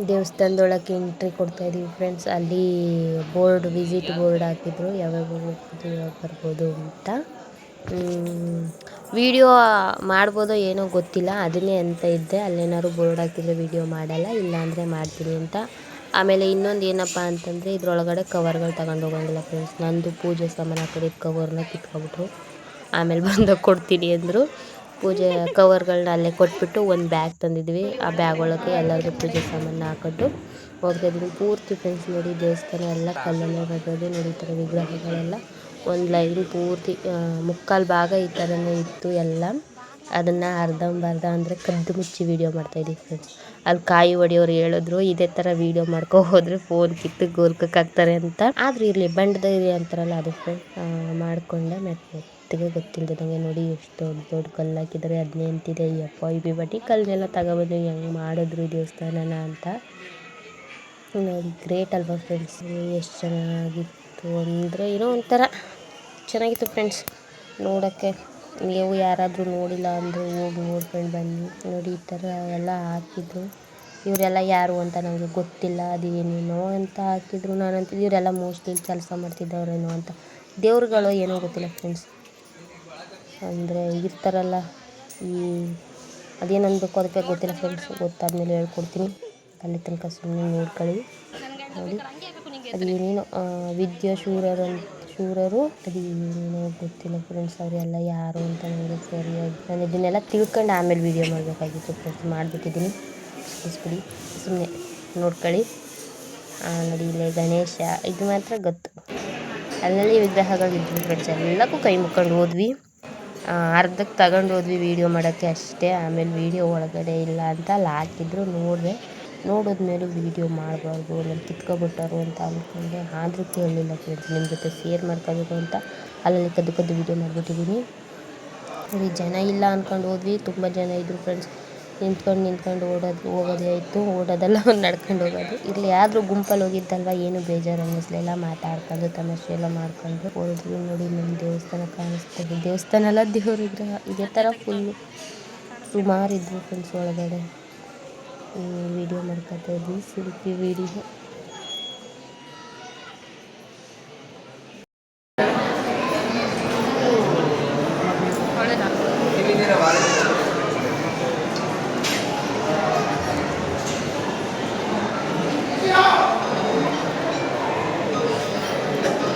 [SPEAKER 1] ದೇವಸ್ಥಾನದೊಳಗೆ ಎಂಟ್ರಿ ಕೊಡ್ತಾ ಇದೀವಿ ಫ್ರೆಂಡ್ಸ್. ಅಲ್ಲಿ ಬೋರ್ಡ್ ವಿಸಿಟ್ ಬೋರ್ಡ್ ಹಾಕಿದ್ರು, ಯಾವಾಗ ಹೋಗ್ಬೋದು ಯಾವಾಗ ಬರ್ಬೋದು ಅಂತ. ವಿಡಿಯೋ ಮಾಡ್ಬೋದೋ ಏನೋ ಗೊತ್ತಿಲ್ಲ, ಅದನ್ನೇ ಅಂತ ಇದ್ದೆ. ಅಲ್ಲೇನಾದ್ರು ಬೋರ್ಡ್ ಹಾಕಿದ್ರೆ ವಿಡಿಯೋ ಮಾಡಲ್ಲ, ಇಲ್ಲಾಂದರೆ ಮಾಡ್ತೀನಿ ಅಂತ. ಆಮೇಲೆ ಇನ್ನೊಂದು ಏನಪ್ಪ ಅಂತಂದರೆ ಇದ್ರೊಳಗಡೆ ಕವರ್ಗಳು ತಗೊಂಡು ಹೋಗಂಗಿಲ್ಲ ಫ್ರೆಂಡ್ಸ್. ನಂದು ಪೂಜೆ ಸಾಮಾನು ಹಾಕಿದ ಕವರ್ನ ಕಿತ್ಕೊಬಿಟ್ರು. ಆಮೇಲೆ ಬಂದಾಗ ಕೊಡ್ತೀನಿ ಅಂದರು. ಪೂಜೆ ಕವರ್ಗಳನ್ನ ಅಲ್ಲೇ ಕೊಟ್ಬಿಟ್ಟು ಒಂದು ಬ್ಯಾಗ್ ತಂದಿದ್ವಿ. ಆ ಬ್ಯಾಗ್ ಒಳಗೆ ಎಲ್ಲರದ್ದು ಪೂಜೆ ಸಾಮಾನು ಹಾಕೊಂಡು ಹೋಗ್ತಾ ಇದ್ವಿ. ಪೂರ್ತಿ ಫ್ರೆಂಡ್ಸ್ ನೋಡಿ ದೇವಸ್ಥಾನ ಎಲ್ಲ ಕಲ್ಲಲ್ಲೇ ಬರೋದು. ನೋಡಿ ಈ ಥರ ವಿಗ್ರಹಗಳೆಲ್ಲ ಒಂದು ಲೈನ್ ಪೂರ್ತಿ 3/4 ಭಾಗ ಈ ಥರನೇ ಇತ್ತು ಎಲ್ಲ. ಅದನ್ನು ಅರ್ಧಂಬರ್ಧ ಅಂದರೆ ಕದ್ದು ಮುಚ್ಚಿ ವೀಡಿಯೋ ಮಾಡ್ತಾಯಿದ್ದೀವಿ ಫ್ರೆಂಡ್ಸ್. ಅಲ್ಲಿ ಕಾಯಿ ಹೊಡಿಯೋರು ಹೇಳಿದ್ರು ಇದೇ ಥರ ವೀಡಿಯೋ ಮಾಡ್ಕೊ ಹೋದರೆ ಫೋನ್ ಕಿತ್ತು ಗೋಲ್ಕಕ್ಕಾಗ್ತಾರೆ ಅಂತ. ಆದರೂ ಇರಲಿ ಬಂಡದೈರಿ ಅಂತಾರಲ್ಲ ಅದು ಫ್ರೆಂಡ್ ಮಾಡಿಕೊಂಡೆ. ಮೆತ್ತಿಗೆ ಗೊತ್ತಿಲ್ಲದಂಗೆ ನೋಡಿ ಎಷ್ಟು ದೊಡ್ಡ ಕಲ್ಲು ಹಾಕಿದ್ದಾರೆ. ಅದನ್ನೇ ಅಂತಿದೆ ಯಪ್ಪ ಈ ಬಟ್ಟಿ ಕಲ್ಲನ್ನೆಲ್ಲ ತಗೊಬಂದು ಹೆಂಗೆ ಮಾಡಿದ್ರು ಈ ದೇವಸ್ಥಾನನ ಅಂತ. ನೋಡಿ ಗ್ರೇಟ್ ಅಲ್ವಾ ಫ್ರೆಂಡ್ಸ್? ಎಷ್ಟು ಚೆನ್ನಾಗಿತ್ತು ಅಂದರೆ ಏನೋ ಒಂಥರ ಚೆನ್ನಾಗಿತ್ತು ಫ್ರೆಂಡ್ಸ್ ನೋಡೋಕ್ಕೆ. ನೀವು ಯಾರಾದರೂ ನೋಡಿಲ್ಲ ಅಂದರೆ ಹೋಗಿ ನೋಡ್ಕೊಂಡು ಬನ್ನಿ. ನೋಡಿ ಈ ಥರ ಎಲ್ಲ ಹಾಕಿದ್ರು. ಇವರೆಲ್ಲ ಯಾರು ಅಂತ ನನಗೆ ಗೊತ್ತಿಲ್ಲ, ಅದೇನೇನೋ ಅಂತ ಹಾಕಿದ್ರು. ನಾನು ಅಂತಿದ್ದು ಇವರೆಲ್ಲ ಮೋಸ್ಟ್ಲಿ ಕೆಲಸ ಮಾಡ್ತಿದ್ದವ್ರೇನೋ ಅಂತ. ದೇವ್ರುಗಳು ಏನೋ ಗೊತ್ತಿಲ್ಲ ಫ್ರೆಂಡ್ಸ್, ಅಂದರೆ ಇರ್ತಾರಲ್ಲ ಈ ಅದೇನು ಅನ್ಬೇಕು ಅದಕ್ಕೆ ಗೊತ್ತಿಲ್ಲ ಫ್ರೆಂಡ್ಸ್. ಗೊತ್ತಾದ್ಮೇಲೆ ಹೇಳ್ಕೊಡ್ತೀನಿ. ಅಲ್ಲಿ ತನಕ ಸುಮ್ಮನೆ ನೋಡ್ಕೊಳ್ಳಿ. ನೋಡಿ ಅದು ಏನೇನೋ ಶೂರರು ಅದು ಏನೇನೋ ಗೊತ್ತಿಲ್ಲ ಫ್ರೆಂಡ್ಸ್. ಅವರೆಲ್ಲ ಯಾರು ಅಂತ ನನಗೆ ಸರಿಯಾಗಿ ನಾನು ಇದನ್ನೆಲ್ಲ ತಿಳ್ಕೊಂಡು ಆಮೇಲೆ ವೀಡಿಯೋ ಮಾಡಬೇಕಾಗಿತ್ತು ಫ್ರೆಂಡ್ಸ್. ಮಾಡಿಬಿಟ್ಟಿದ್ದೀನಿ, ಕ್ಷಮಿಸ್ಬಿಡಿ. ಸುಮ್ಮನೆ ನೋಡ್ಕೊಳ್ಳಿ. ನೋಡಿ ಇಲ್ಲೇ ಗಣೇಶ ಇದು ಮಾತ್ರ ಗೊತ್ತು. ಅಲ್ಲಲ್ಲಿ ವಿಗ್ರಹಗಳಿದ್ವಿ ಫ್ರೆಂಡ್ಸ್. ಎಲ್ಲಕ್ಕೂ ಕೈ ಮುಕ್ಕೊಂಡು ಹೋದ್ವಿ. ಅರ್ಧಕ್ಕೆ ತಗೊಂಡು ಹೋದ್ವಿ ವೀಡಿಯೋ ಮಾಡೋಕ್ಕೆ ಅಷ್ಟೇ. ಆಮೇಲೆ ವೀಡಿಯೋ ಒಳಗಡೆ ಇಲ್ಲ ಅಂತ ಅಲ್ಲಿ ಹಾಕಿದ್ರು. ನೋಡಿದ್ಮೇಲೆ ವೀಡಿಯೋ ಮಾಡಬಾರ್ದು, ನಾನು ಕಿತ್ಕೊಬಿಟ್ಟರು ಅಂತ ಅಂದ್ಕೊಂಡೆ. ಆದರೂ ಕೇಳಲಿಲ್ಲ ಫ್ರೆಂಡ್ಸ್, ನಿಮ್ಮ ಜೊತೆ ಶೇರ್ ಮಾಡ್ಕೋಬೇಕು ಅಂತ ಅಲ್ಲಲ್ಲಿ ಕದ್ದು ವೀಡಿಯೋ ಮಾಡಿಬಿಟ್ಟಿದ್ದೀನಿ. ನೋಡಿ ಜನ ಇಲ್ಲ ಅಂದ್ಕೊಂಡು ಹೋದ್ವಿ, ತುಂಬ ಜನ ಇದ್ದರು ಫ್ರೆಂಡ್ಸ್. ನಿಂತ್ಕೊಂಡು ಹೋಗೋದೇ ಆಯಿತು. ಓಡೋದೆಲ್ಲ ನಡ್ಕೊಂಡು ಹೋಗೋದು. ಇಲ್ಲಿ ಯಾರಾದ್ರೂ ಗುಂಪಲ್ಲಿ ಹೋಗಿದ್ದಲ್ವ ಏನು ಬೇಜಾರು ಅನ್ನಿಸ್ಲಿಲ್ಲ. ಮಾತಾಡ್ಕೊಂಡು ತಮಾಷೆ ಎಲ್ಲ ಮಾಡ್ಕೊಂಡು ಹೋದ್ವಿ. ನೋಡಿ ನಮ್ಮ ದೇವಸ್ಥಾನ ಕಾಣಿಸ್ತಿದೆ. ದೇವಸ್ಥಾನ ಅಲ್ಲ, ದೇವ್ರ ವಿಗ್ರಹ. ಇದೇ ಥರ ಫುಲ್ಲು ಸುಮಾರು ಇದ್ವು ಫ್ರೆಂಡ್ಸ್ ಒಳಗಡೆ. ವಿಡಿಯೋ ಮಾಡ್ಕೊತಾ ಇದ್ವಿ, ಸೆಲ್ಫಿ ವಿಡಿಯೋ.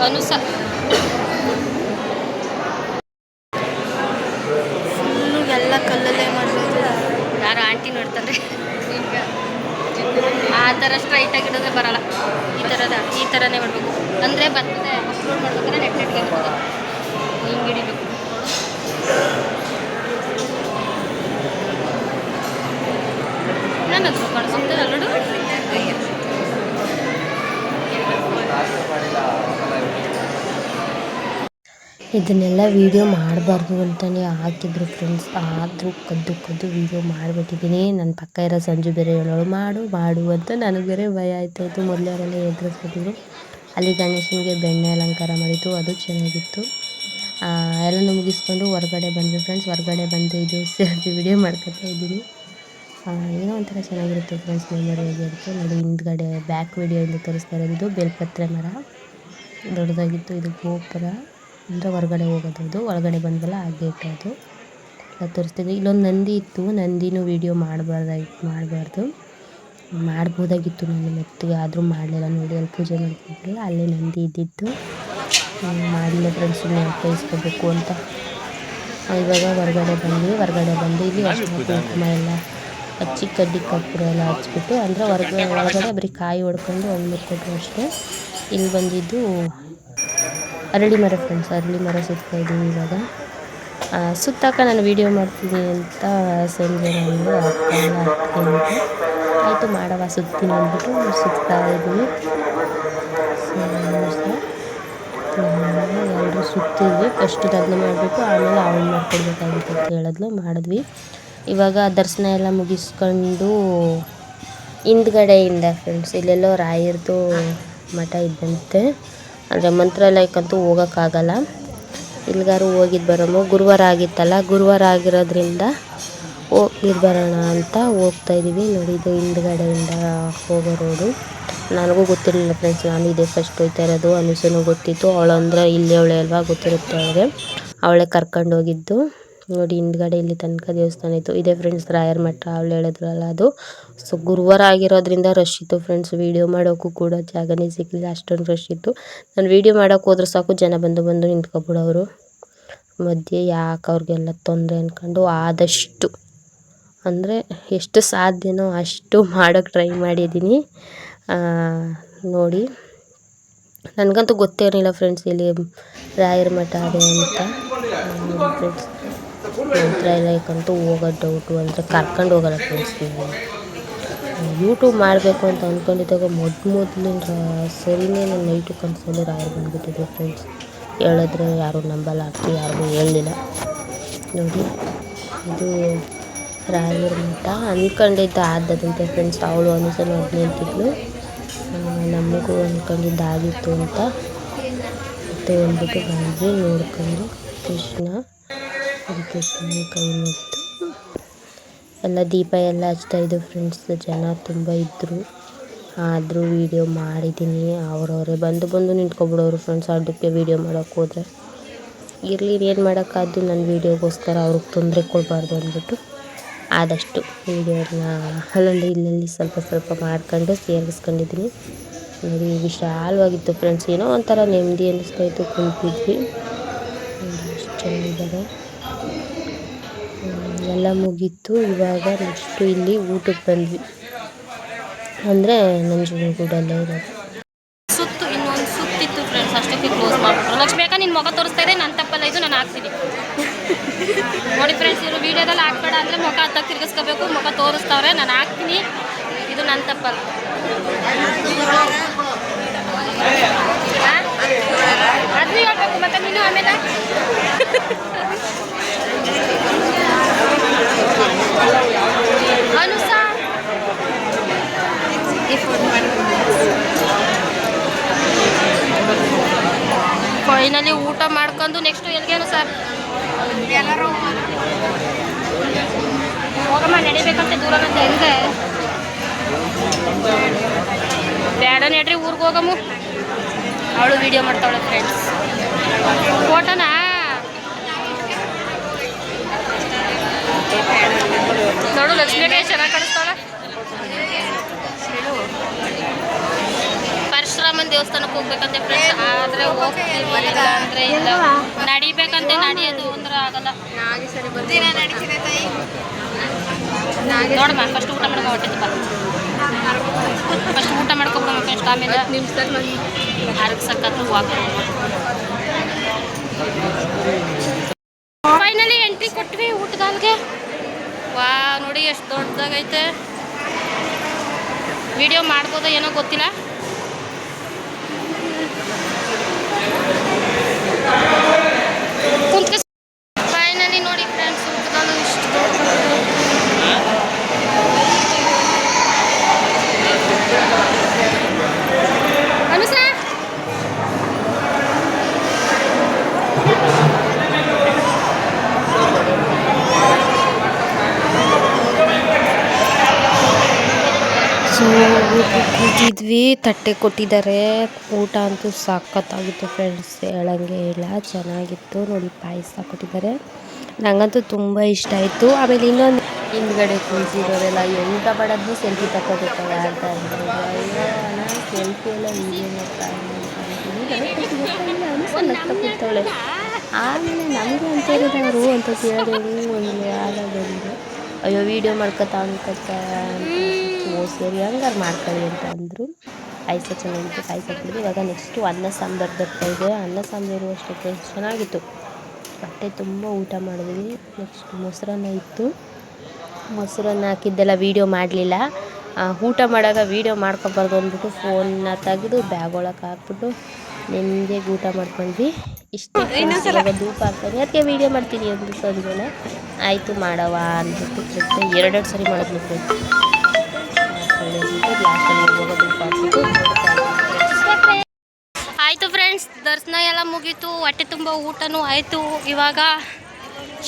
[SPEAKER 2] ಅನುಸ
[SPEAKER 3] ಫುಲ್ಲು ಎಲ್ಲ ಕಲ್ಲಲ್ಲೇ ಮಾಡಬೇಕು.
[SPEAKER 2] ಯಾರು ಆಂಟಿ ನೋಡ್ತಾರೆ. ಆ ಥರ ಸ್ಟ್ರೈಟಾಗಿ ಇಡೋದ್ರೆ ಬರಲ್ಲ. ಈ ಥರನೇ ಮಾಡಬೇಕು. ಅಂದರೆ ಬರ್ತದೆ. ಅಪ್ಲೋಡ್ ಮಾಡ್ಬೇಕಾದ್ರೆ ನೆಟ್ಟಿಗೆ ಬರ್ತದೆ. ಹಿಂಗೆ ಹಿಡಿಬೇಕು. ನನ್ನದು ಕಾಣಿಸುತ್ತೆ ಅಲ್ಲೋಡು.
[SPEAKER 1] ಇದನ್ನೆಲ್ಲ ವೀಡಿಯೋ ಮಾಡಬಾರ್ದು ಅಂತಲೇ ಹಾಕಿದ್ರು ಫ್ರೆಂಡ್ಸ್. ಆದರೂ ಕದ್ದು ವೀಡಿಯೋ ಮಾಡಿಬಿಟ್ಟಿದ್ದೀನಿ. ನನ್ನ ಪಕ್ಕ ಇರೋ ಸಂಜು ಬೇರೆ ಹೇಳೋಳು ಮಾಡು ಅಂತ. ನನಗೆ ಬೇರೆ ಭಯ ಆಯ್ತಾಯಿತ್ತು. ಮೊದಲೇವರೆಲ್ಲ ಎದುರಿಸ್ಬಿಟ್ಟಿದ್ರು. ಅಲ್ಲಿ ಗಣೇಶನಿಗೆ ಬೆಣ್ಣೆ ಅಲಂಕಾರ ಮಾಡಿತ್ತು, ಅದು ಚೆನ್ನಾಗಿತ್ತು. ಎಲ್ಲ ಮುಗಿಸ್ಕೊಂಡು ಹೊರಗಡೆ ಬಂದ್ವಿ ಫ್ರೆಂಡ್ಸ್. ಹೊರಗಡೆ ಬಂದು ಇದು ಸೆಲ್ಫಿ ವಿಡಿಯೋ ಮಾಡ್ಕೊತಾ ಇದ್ದೀನಿ. ಏನೋ ಒಂಥರ ಚೆನ್ನಾಗಿರುತ್ತೆ ಫ್ರೆಂಡ್ಸ್, ಮೆಮೊರಿಯಾಗಿ ಇರುತ್ತೆ. ನೋಡಿ ಹಿಂದ್ಗಡೆ ಬ್ಯಾಕ್ ವಿಡಿಯೋಯಿಂದ ತೋರಿಸ್ತಾ ಇರೋದು ಬೆಲ್ಪತ್ರೆ ಮರ ದೊಡ್ಡದಾಗಿತ್ತು. ಇದು ಗೋಪುರ ಅಂದರೆ ಹೊರಗಡೆ ಹೋಗೋದು. ಒಳಗಡೆ ಬಂದವಲ್ಲ ಆ ಗೇಟ್ ಅದು ಎಲ್ಲ ತೋರಿಸ್ತಿದ್ದೆ. ಇಲ್ಲೊಂದು ನಂದಿ ಇತ್ತು. ನಂದಿನೂ ವೀಡಿಯೋ ಮಾಡ್ಬೋದಾಗಿತ್ತು ನಾನು ಮೆತ್ತಿಗೆ, ಆದರೂ ಮಾಡಲಿಲ್ಲ. ನೋಡಿ ಅಲ್ಲಿ ಪೂಜೆ ಮಾಡ್ತಿದ್ರಲ್ಲ, ಅಲ್ಲೇ ನಂದಿ ಇದ್ದಿದ್ದು. ಮಾಡಲಿಲ್ಲ ಫ್ರೆಂಡ್ಸ್, ಕೈಸ್ಕೋಬೇಕು ಅಂತ. ಇವಾಗ ಹೊರಗಡೆ ಬಂದು ಇಲ್ಲಿ ಅರಿಶಿನ ಕುಂಕುಮ ಎಲ್ಲ ಹಚ್ಚಿ ಕಡ್ಡಿ ಕರ್ಪೂರ ಎಲ್ಲ ಹಚ್ಬಿಟ್ಟು, ಅಂದರೆ ಒಳಗಡೆ ಬರೀ ಕಾಯಿ ಹೊಡ್ಕೊಂಡು ಒಂದು ಕೊಟ್ಟರು ಅಷ್ಟೇ. ಇಲ್ಲಿ ಬಂದಿದ್ದು ಅರಳಿ ಮರ ಫ್ರೆಂಡ್ಸ್, ಅರಳಿ ಮರ ಸುತ್ತಾಯಿದ್ದೀವಿ ಇವಾಗ. ಸುತ್ತಾಕ ನಾನು ವೀಡಿಯೋ ಮಾಡ್ತೀನಿ ಅಂತ ಸಂಜೆ ನಾನು ಆಯಿತು ಮಾಡವ ಸುತ್ತೀನಿ ಅಂದ್ಬಿಟ್ಟು ಸುತ್ತಾ ಇದ್ದೀವಿ. ಎಲ್ಲರೂ ಸುತ್ತಿದ್ವಿ. ಫಸ್ಟ್ ಅದನ್ನ ಮಾಡಬೇಕು, ಆಮೇಲೆ ಅವಳು ಮಾಡ್ಕೊಡ್ಬೇಕಾಗಿತ್ತು ಅಂತ ಹೇಳಿದ್ಲು. ಮಾಡಿದ್ವಿ. ಇವಾಗ ದರ್ಶನ ಎಲ್ಲ ಮುಗಿಸ್ಕೊಂಡು ಹಿಂದ್ಗಡೆಯಿಂದ ಫ್ರೆಂಡ್ಸ್ ಇಲ್ಲೆಲ್ಲೋ ರಾಯರದು ಮಠ ಇದ್ದಂತೆ. ಅಂದರೆ ಮಂತ್ರಾಲಯಕ್ಕಂತೂ ಹೋಗೋಕ್ಕಾಗಲ್ಲ. ಇಲ್ಲಿಗಾರು ಹೋಗಿದ್ದು ಬರೋಮು. ಗುರುವಾರ ಆಗಿತ್ತಲ್ಲ, ಗುರುವಾರ ಆಗಿರೋದ್ರಿಂದ ಹೋಗಿದ್ದು ಬರೋಣ ಅಂತ ಹೋಗ್ತಾಯಿದ್ದೀವಿ. ನೋಡಿ ಇದು ಹಿಂದ್ಗಡೆಯಿಂದ ಹೋಗೋ ರೋಡು. ನನಗೂ ಗೊತ್ತಿರಲಿಲ್ಲ ಫ್ರೆಂಡ್ಸ್, ನಾನು ಇದೇ ಫಸ್ಟ್ ಹೋಗ್ತಾ ಇರೋದು. ಅನುಸನೂ ಗೊತ್ತಿತ್ತು. ಅವಳಂದ್ರೆ ಇಲ್ಲಿ ಅವಳೆ ಅಲ್ವಾ, ಗೊತ್ತಿರುತ್ತೆ ಅವಳಿಗೆ. ಅವಳೇ ಕರ್ಕೊಂಡು ಹೋಗಿದ್ದು. ನೋಡಿ ಹಿಂದ್ಗಡೆ ಇಲ್ಲಿ ತನಕ ದೇವಸ್ಥಾನ ಇತ್ತು. ಇದೇ ಫ್ರೆಂಡ್ಸ್ ರಾಯರ ಮಠ, ಅವಳು ಹೇಳಿದ್ರಲ್ಲ ಅದು. ಸೊ ಗುರುವಾರ ಆಗಿರೋದ್ರಿಂದ ರಶ್ ಇತ್ತು ಫ್ರೆಂಡ್ಸ್. ವೀಡಿಯೋ ಮಾಡೋಕ್ಕೂ ಕೂಡ ಜಾಗನೇ ಸಿಗಲಿಲ್ಲ, ಅಷ್ಟೊಂದು ರಶ್ ಇತ್ತು. ನಾನು ವೀಡಿಯೋ ಮಾಡೋಕ್ಕೆ ಹೋದ್ರೆ ಸಾಕು ಜನ ಬಂದು ನಿಂತ್ಕೊಬಿಡೋರು ಮಧ್ಯೆ. ಯಾಕೆ ಅವ್ರಿಗೆಲ್ಲ ತೊಂದರೆ ಅಂದ್ಕೊಂಡು ಆದಷ್ಟು ಅಂದರೆ ಎಷ್ಟು ಸಾಧ್ಯನೋ ಅಷ್ಟು ಮಾಡೋಕ್ಕೆ ಟ್ರೈ ಮಾಡಿದ್ದೀನಿ. ನೋಡಿ ನನಗಂತೂ ಗೊತ್ತೇ ಇರಲಿಲ್ಲ ಫ್ರೆಂಡ್ಸ್ ಇಲ್ಲಿ ರಾಯರ ಮಠ ಅದೇ ಅಂತ. ಫ್ರೆಂಡ್ಸ್ ಮಂತ್ರಾಲಯಕ್ಕಂತೂ ಹೋಗೋದು ಡೌಟು, ಅಂದರೆ ಕರ್ಕೊಂಡು ಹೋಗಲ್ಲ ಫ್ರೆಂಡ್ಸ್. ಯೂಟ್ಯೂಬ್ ಮಾಡಬೇಕು ಅಂತ ಅಂದ್ಕೊಂಡಿದ್ದಾಗ ಮೊದಲಿನ ಸರಿನೇ ನಾನು ನೈಟು ಕನಸಲ್ಲಿ ರಾಯರು ಬಂದುಬಿಟ್ಟಿದ್ದೆ ಫ್ರೆಂಡ್ಸ್. ಹೇಳಿದ್ರೆ ಯಾರೂ ನಂಬಲ್ಲ, ಆಗ್ತಿ ಯಾರಿಗೂ ಹೇಳಲಿಲ್ಲ. ನೋಡಿ ಇದು ರಾಯರ ಮಠ ಅಂದ್ಕೊಂಡಿದ್ದ ಆದದಂತೆ ಫ್ರೆಂಡ್ಸ್. ಅವಳು ಅನುಸನ ಹದಿನೆಂಟಿದ್ಲು, ನಮಗೂ ಅಂದ್ಕೊಂಡಿದ್ದು ಆಗಿತ್ತು ಅಂತ ಮತ್ತೆ ಬಂದ್ಬಿಟ್ಟು ಬಂದ್ವಿ. ನೋಡ್ಕೊಂಡು ಕೃಷ್ಣ ಅದಕ್ಕೆ ಕೈ ಮುಗಿದು ಎಲ್ಲ ದೀಪ ಎಲ್ಲ ಹಚ್ತಾಯಿದ್ದು ಫ್ರೆಂಡ್ಸ್. ಜನ ತುಂಬ ಇದ್ದರು, ಆದರೂ ವೀಡಿಯೋ ಮಾಡಿದ್ದೀನಿ. ಅವರವರೇ ಬಂದು ನಿಂತ್ಕೊಬಿಡೋರು ಫ್ರೆಂಡ್ಸ್. ಅಡ್ಡಕ್ಕೆ ವೀಡಿಯೋ ಮಾಡೋಕ್ಕೆ ಹೋದರೆ ಇರಲಿ, ಏನು ಮಾಡೋಕ್ಕಾದ್ದು. ನನ್ನ ವೀಡಿಯೋಗೋಸ್ಕರ ಅವ್ರಿಗೆ ತೊಂದರೆ ಕೊಡಬಾರ್ದು ಅಂದ್ಬಿಟ್ಟು ಆದಷ್ಟು ವೀಡಿಯೋನ ಅಲ್ಲಲ್ಲಿ ಇಲ್ಲಲ್ಲಿ ಸ್ವಲ್ಪ ಮಾಡ್ಕೊಂಡು ಸೇರಿಸ್ಕೊಂಡಿದ್ದೀನಿ. ನೋಡಿ ವಿಶಾಲವಾಗಿತ್ತು ಫ್ರೆಂಡ್ಸ್. ಏನೋ ಒಂಥರ ನೆಮ್ಮದಿ ಅನ್ನಿಸ್ತಾಯಿತ್ತು. ಕುಂತಿದ್ವಿ, ಎಷ್ಟು ಚೆನ್ನಾಗಿದ್ದಾರೆ. ಎಲ್ಲ ಮುಗೀತು. ಇವಾಗ ನೆಕ್ಸ್ಟು ಇಲ್ಲಿ ಊಟಕ್ಕೆ ಬಂದ್ವಿ. ಅಂದರೆ ನಂಜನಗೂಡಲ್ಲೇ ಇರೋದು.
[SPEAKER 2] ಸುತ್ತು ಇನ್ನೊಂದು ಸುತ್ತಿತ್ತು ಫ್ರೆಂಡ್ಸ್, ಅಷ್ಟಕ್ಕೆ ಕ್ಲೋಸ್ ಮಾಡಿಬಿಟ್ರು. ಲಕ್ಷ್ಮಿ ಅಕ್ಕ ನಿನ್ನ ಮುಖ ತೋರಿಸ್ತಾ ಇದೆ, ನನ್ನ ತಪ್ಪಲ್ಲ ಇದು, ನಾನು ಹಾಕ್ತೀನಿ ನೋಡಿ ಫ್ರೆಂಡ್ಸ್. ಇವರು ವೀಡಿಯೋದಲ್ಲಿ ಹಾಕ್ಬೇಡ ಅಂದರೆ ಮುಖ ಹತ್ತಕ್ಕೆ ತಿರ್ಗಿಸ್ಕೋಬೇಕು. ಮುಖ ತೋರಿಸ್ತಾವ್ರೆ, ನಾನು ಹಾಕ್ತೀನಿ, ಇದು ನನ್ನ ತಪ್ಪಲ್ಲ. ಅದನ್ನೂ ಹೇಳ್ಬೇಕು ಮತ್ತೆ ನೀನು ಆಮೇಲೆ
[SPEAKER 3] ಎಲ್ಲರೂ
[SPEAKER 2] ಹೋಗಮ್ಮ ನಡಿಬೇಕಂತೆ ದೂರ ಹೆಂಗೆ ಬೇಡ ನಡ್ರಿ ಊರಿಗೆ ಹೋಗಮ್ಮ. ಅವಳು ವಿಡಿಯೋ ಮಾಡ್ತಾವಳೆ ಫ್ರೆಂಡ್ಸ್. ಫೋಟೋನಾ ನೋಡು ಲಕ್ಷ್ಮೀ ಚೆನ್ನಾಗಿ ಕಾಣಿಸ್ತಾವಳ. ಪರಶುರಾಮನ್ ದೇವಸ್ಥಾನಕ್ಕೆ ಹೋಗ್ಬೇಕಂತೆ ಫ್ರೆಂಡ್ಸ್. ಆದರೆ ಹೋಗ್ತೀವಿ ಇಲ್ಲ ಅಂದರೆ ಇಲ್ಲ. ನಡಿಬೇಕಂತೆ ನಡೆಯೋದು ಅಂದ್ರೆ ಆಗಲ್ಲ.
[SPEAKER 3] ದಿನ ನಡೀತಿದೆ ತಾಯಿ.
[SPEAKER 2] ನೋಡಮ್ಮ ಫಸ್ಟ್ ಊಟ ಮಾಡ್ಕೊ ಹೊಟ್ಟೆ ತುಂಬ. ಫಸ್ಟ್ ಊಟ ಮಾಡ್ಕೊಬಿಡಮ್ಮ ಫ್ರೆಂಡ್ಸ್. ಆಮೇಲೆ ಆರೋಗ್ಯ ಸಕ್ಕತ್ತು ವಾಕ್. ಫೈನಲಿ ಎಂಟ್ರಿ ಕೊಟ್ವಿ ಊಟದಾಲ್ಗೆ. ವಾ ನೋಡಿ ಎಷ್ಟು ದೊಡ್ಡದಾಗೈತೆ. ವಿಡಿಯೋ ಮಾಡ್ಬೋದೋ ಏನೋ ಗೊತ್ತಿಲ್ಲ. ಫೈನಲಿ ನೋಡಿ ಫ್ರೆಂಡ್ಸ್ ಊಟದಾಲು ಇಷ್ಟು ದೊಡ್ಡದು. ಅನುಸಾ ಸೊ ಊಟಕ್ಕೆ ಕೂತಿದ್ವಿ. ತಟ್ಟೆ ಕೊಟ್ಟಿದ್ದಾರೆ. ಊಟ ಅಂತೂ ಸಖತ್ತಾಗಿತ್ತು ಫ್ರೆಂಡ್ಸ್, ಹೇಳಂಗೆ ಇಲ್ಲ, ಚೆನ್ನಾಗಿತ್ತು. ನೋಡಿ ಪಾಯಸ ಕೊಟ್ಟಿದ್ದಾರೆ, ನನಗಂತೂ ತುಂಬ ಇಷ್ಟ ಆಯಿತು. ಆಮೇಲೆ ಇನ್ನೊಂದು ಹಿಂದ್ಗಡೆ ಕೂತಿರೋರೆಲ್ಲ ಊಟ ಮಾಡೋದು ಸೆಲ್ಫಿ ತಗೋಬೇಕಲ್ಲ ಅಂತ ಅಂದರು. ಸೆಲ್ಫಿ ಎಲ್ಲ ವೀಡಿಯೋ ಕೂತವಳೆ. ಆಮೇಲೆ ನಮಗೆ ಅಂತ ಹೇಳಿದವರು ಅಂತ ಕೇಳಿದೆವು. ಒಂದು ಯಾರ ಬಂದು ಅಯ್ಯೋ ವೀಡಿಯೋ ಮಾಡ್ಕೊತಾ ಸರಿ ಹಂಗಾರು ಮಾಡ್ಕೊಳ್ಳಿ ಅಂತ ಅಂದರು. ಪಾಯಸ ಚೆನ್ನಾಗಿತ್ತು, ಪಾಯಸ ಕುಡಿದು ಇವಾಗ ನೆಕ್ಸ್ಟು ಅನ್ನ ಸಾಂಬಾರು ಬರ್ತಾಯಿದೆ. ಅನ್ನ ಸಾಂಬಾರು ಅಷ್ಟಕ್ಕೆ ಚೆನ್ನಾಗಿತ್ತು. ಹೊಟ್ಟೆ ತುಂಬ ಊಟ ಮಾಡಿದ್ವಿ. ನೆಕ್ಸ್ಟ್ ಮೊಸರನ್ನ ಇತ್ತು. ಮೊಸರನ್ನ ಹಾಕಿದ್ದೆಲ್ಲ ವೀಡಿಯೋ ಮಾಡಲಿಲ್ಲ. ಊಟ ಮಾಡಾಗ ವೀಡಿಯೋ ಮಾಡ್ಕೊಬಾರ್ದು ಅಂದ್ಬಿಟ್ಟು ಫೋನ್ನ ತೆಗೆದು ಬ್ಯಾಗ್ ಒಳಗೆ ಹಾಕ್ಬಿಟ್ಟು ನೆಮ್ಮದಿಯಾಗಿ ಊಟ ಮಾಡ್ಕೊಂಡ್ವಿ. ಇಷ್ಟೇ. ಇವಾಗ ಧೂಪ ಹಾಕ್ತಾರೆ, ಅದಕ್ಕೆ ವೀಡಿಯೋ ಮಾಡ್ತೀನಿ ಅಂದ್ಬಿಟ್ಟು ಅಂದ್ಮೇಲೆ ಆಯಿತು ಮಾಡವ ಅಂದ್ಬಿಟ್ಟು ಎರಡೆರಡು ಸರಿ ಮಾಡಿದ್ವಿ ಫ್ರೆಂಡ್ಸ್. ಆಯಿತು ಫ್ರೆಂಡ್ಸ್, ದರ್ಶನ ಎಲ್ಲ ಮುಗೀತು, ಹೊಟ್ಟೆ ತುಂಬ ಊಟನೂ ಆಯಿತು. ಇವಾಗ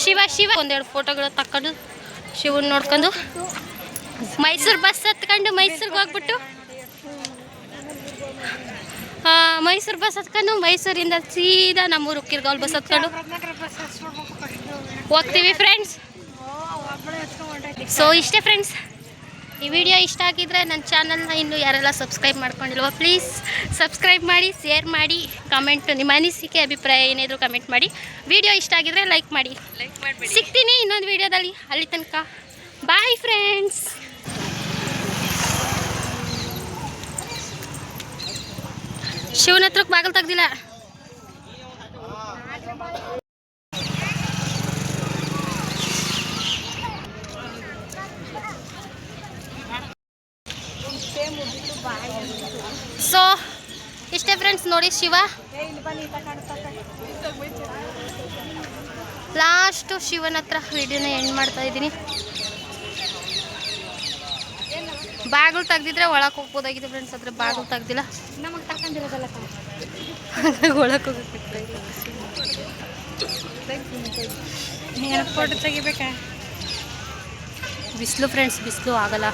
[SPEAKER 2] ಶಿವ ಒಂದೆರಡು ಫೋಟೋಗಳು ತಕ್ಕೊಂಡು ಶಿವನ್ ನೋಡ್ಕೊಂಡು ಮೈಸೂರು ಬಸ್ ಹತ್ಕೊಂಡು ಮೈಸೂರಿಗೆ ಹೋಗ್ಬಿಟ್ಟು ಮೈಸೂರು ಬಸ್ ಹತ್ಕೊಂಡು ಮೈಸೂರಿಂದ ಸೀದಾ ನಮ್ಮೂರು ಕಿರ್ಗಾವಲ್ ಬಸ್ ಹತ್ಕೊಂಡು ಹೋಗ್ತೀವಿ ಫ್ರೆಂಡ್ಸ್. ಸೊ ಇಷ್ಟೇ ಫ್ರೆಂಡ್ಸ್, ಈ ವಿಡಿಯೋ ಇಷ್ಟ ಆಗಿದ್ರೆ ನನ್ನ ಚಾನಲ್ನ ಇನ್ನೂ ಯಾರೆಲ್ಲ ಸಬ್ಸ್ಕ್ರೈಬ್ ಮಾಡ್ಕೊಂಡಿಲ್ವೋ ಪ್ಲೀಸ್ ಸಬ್ಸ್ಕ್ರೈಬ್ ಮಾಡಿ, ಶೇರ್ ಮಾಡಿ, ಕಮೆಂಟ್ ನಿಮ್ಮ ಅನಿಸಿಕೆ ಅಭಿಪ್ರಾಯ ಏನಿದ್ರು ಕಮೆಂಟ್ ಮಾಡಿ. ವಿಡಿಯೋ ಇಷ್ಟ ಆಗಿದ್ರೆ ಲೈಕ್ ಮಾಡಿ. ಸಿಗ್ತೀನಿ ಇನ್ನೊಂದು ವಿಡಿಯೋದಲ್ಲಿ. ಅಲ್ಲಿ ತನಕ ಬಾಯ್ ಫ್ರೆಂಡ್ಸ್. ಶಿವನ ಹತ್ರಕ್ಕೆ ಬಾಗಿಲು ತೆಗ್ದಿಲ್ಲ. ಸೊ ಇಷ್ಟೇ ಫ್ರೆಂಡ್ಸ್, ನೋಡಿ ಶಿವ ಲಾಸ್ಟು ಶಿವನ ಹತ್ರ ವಿಡಿಯೋನ ಎಂಡ್ ಮಾಡ್ತಾ ಇದ್ದೀನಿ. ಬಾಗಿಲು ತೆಗ್ದಿದ್ರೆ ಒಳಗೆ ಹೋಗ್ಬೋದಾಗಿದೆ ಫ್ರೆಂಡ್ಸ್, ಆದರೆ ಬಾಗಿಲು ತೆಗ್ದಿಲ್ಲ.
[SPEAKER 3] ನಮಗೆ ತಗೊಂಡಿರೋದಲ್ಲ
[SPEAKER 2] ಒಳಗೆ ಹೋಗಕ್ಕೆ
[SPEAKER 3] ಫೋಟೋ ತೆಗಿಬೇಕಾ?
[SPEAKER 2] ಬಿಸಿಲು ಫ್ರೆಂಡ್ಸ್, ಬಿಸಿಲು ಆಗಲ್ಲ.